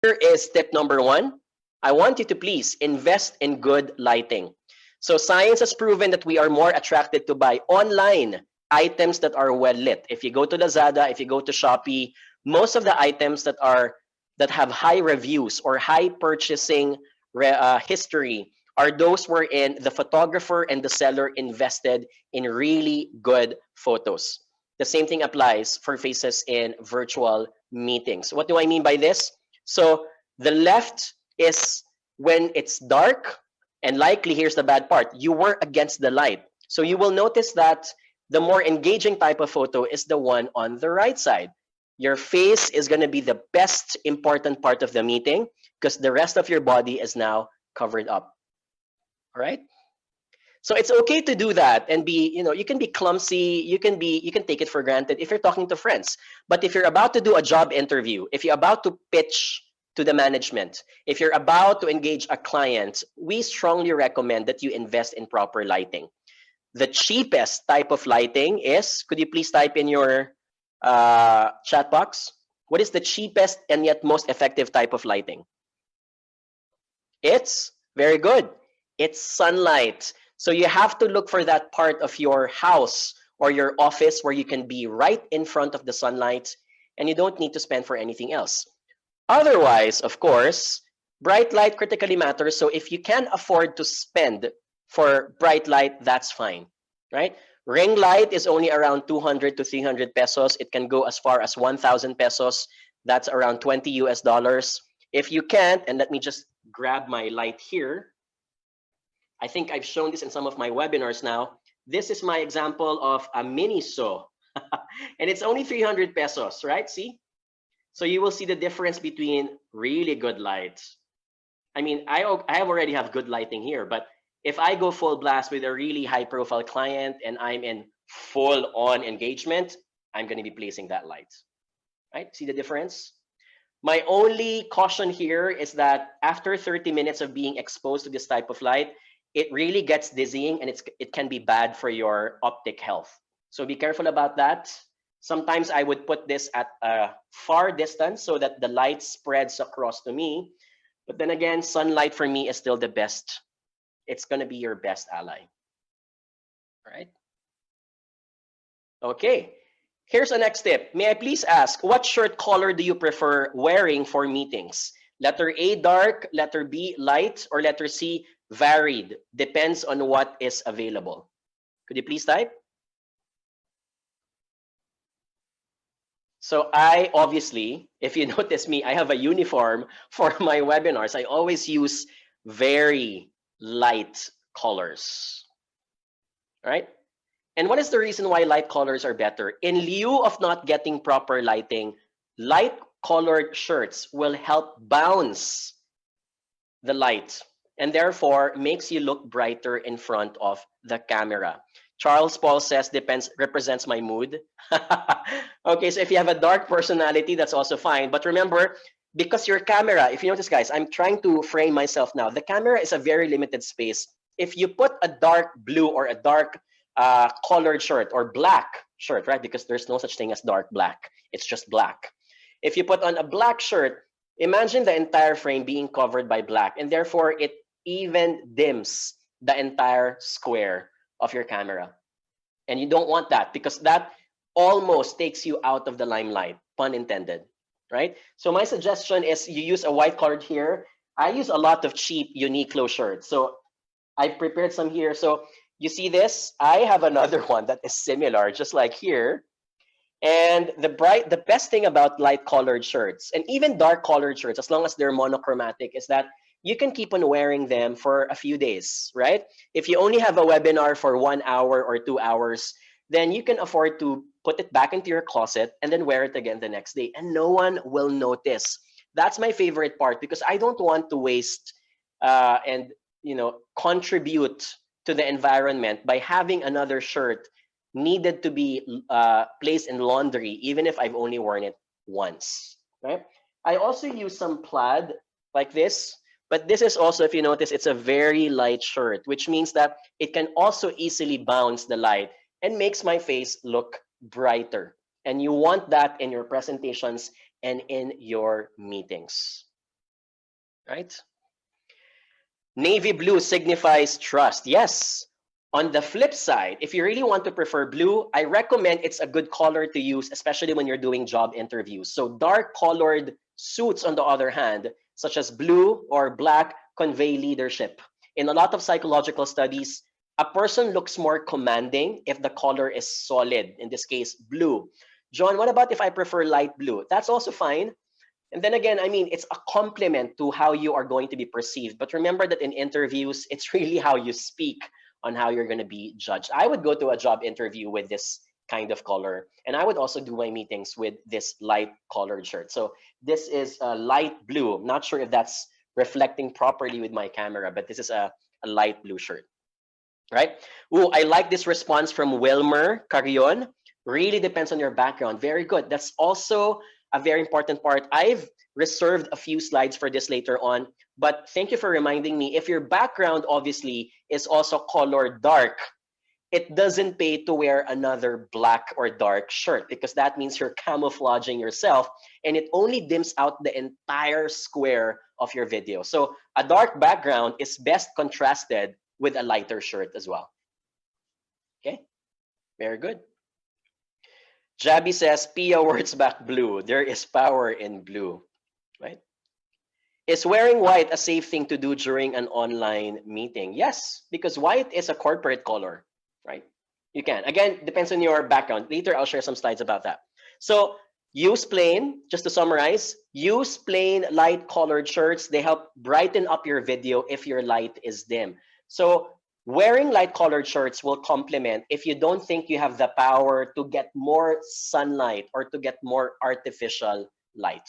Here is tip number one. I want you to please invest in good lighting. So science has proven that we are more attracted to buy online items that are well lit. If you go to Lazada, if you go to Shopee, most of the items that have high reviews or high purchasing history are those wherein the photographer and the seller invested in really good photos. The same thing applies for faces in virtual meetings. What do I mean by this? So the left is when it's dark, and likely here's the bad part, you were against the light. So you will notice that the more engaging type of photo is the one on the right side. Your face is going to be the best important part of the meeting because the rest of your body is now covered up. All right? So it's okay to do that and be, you can be clumsy, you can take it for granted if you're talking to friends. But if you're about to do a job interview, if you're about to pitch to the management, if you're about to engage a client, we strongly recommend that you invest in proper lighting. The cheapest type of lighting is, could you please type in your chat box? What is the cheapest and yet most effective type of lighting? It's very good. It's sunlight. So you have to look for that part of your house or your office where you can be right in front of the sunlight and you don't need to spend for anything else. Otherwise, of course, bright light critically matters. So if you can afford to spend for bright light, that's fine, right? Ring light is only around 200 to 300 pesos. It can go as far as 1,000 pesos. That's around 20 US dollars. If you can't, and let me just grab my light here. I think I've shown this in some of my webinars now. This is my example of a mini saw. And it's only 300 pesos, right? See? So you will see the difference between really good light. I mean, I already have good lighting here, but if I go full blast with a really high profile client and I'm in full on engagement, I'm going to be placing that light, right? See the difference? My only caution here is that after 30 minutes of being exposed to this type of light, it really gets dizzying and it can be bad for your optic health. So be careful about that. Sometimes I would put this at a far distance so that the light spreads across to me. But then again, sunlight for me is still the best. It's going to be your best ally. All right. Okay. Here's the next tip. May I please ask, what shirt color do you prefer wearing for meetings? Letter A, dark, letter B, light, or letter C, varied? Depends on what is available. Could you please type? So I obviously, if you notice me, I have a uniform for my webinars. I always use very light colors, right? And what is the reason why light colors are better? In lieu of not getting proper lighting, light colored shirts will help bounce the light and therefore makes you look brighter in front of the camera. Charles Paul says represents my mood. Okay, so if you have a dark personality, that's also fine. But remember, because your camera, if you notice, guys, I'm trying to frame myself now. The camera is a very limited space. If you put a dark blue or a dark colored shirt or black shirt, right? Because there's no such thing as dark black. It's just black. If you put on a black shirt, imagine the entire frame being covered by black, and therefore it even dims the entire square of your camera. And you don't want that because that almost takes you out of the limelight, pun intended, right? So my suggestion is you use a white colored here. I use a lot of cheap Uniqlo shirts. So I prepared some here. So you see this? I have another one that is similar, just like here. And the best thing about light colored shirts and even dark colored shirts, as long as they're monochromatic, is that you can keep on wearing them for a few days, right? If you only have a webinar for 1 hour or 2 hours, then you can afford to put it back into your closet and then wear it again the next day, and no one will notice. That's my favorite part because I don't want to waste and contribute to the environment by having another shirt needed to be placed in laundry, even if I've only worn it once, right? I also use some plaid like this, but this is also, if you notice, it's a very light shirt, which means that it can also easily bounce the light and makes my face look brighter. And you want that in your presentations and in your meetings. right? Navy blue signifies trust. Yes. On the flip side, if you really want to prefer blue, I recommend it's a good color to use, especially when you're doing job interviews. So dark colored suits, on the other hand, such as blue or black, convey leadership. In a lot of psychological studies, a person looks more commanding if the color is solid, in this case, blue. John, what about if I prefer light blue? That's also fine. And then again, I mean, it's a compliment to how you are going to be perceived. But remember that in interviews, it's really how you speak on how you're going to be judged. I would go to a job interview with this kind of color, and I would also do my meetings with this light colored shirt. So this is a light blue. I'm not sure if that's reflecting properly with my camera, but this is a light blue shirt, right? Ooh, I like this response from Wilmer Carrion. Really depends on your background. Very good. That's also a very important part. I've reserved a few slides for this later on, but thank you for reminding me. If your background obviously is also colored dark, it doesn't pay to wear another black or dark shirt because that means you're camouflaging yourself and it only dims out the entire square of your video. So a dark background is best contrasted with a lighter shirt as well. Okay, very good. Jabi says, Pia words back blue. There is power in blue, right? Is wearing white a safe thing to do during an online meeting? Yes, because white is a corporate color, right? You can. Again, depends on your background. Later, I'll share some slides about that. So use plain, just to summarize, use plain light colored shirts. They help brighten up your video if your light is dim. So wearing light colored shirts will complement if you don't think you have the power to get more sunlight or to get more artificial light.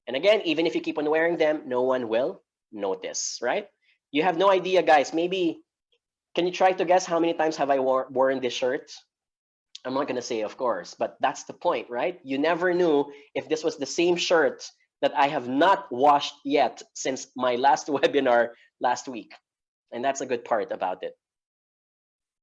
And again, even if you keep on wearing them, no one will notice, right? You have no idea, guys. Maybe, can you try to guess how many times have I worn this shirt? I'm not going to say, of course, but that's the point, right? You never knew if this was the same shirt that I have not washed yet since my last webinar last week. And that's a good part about it.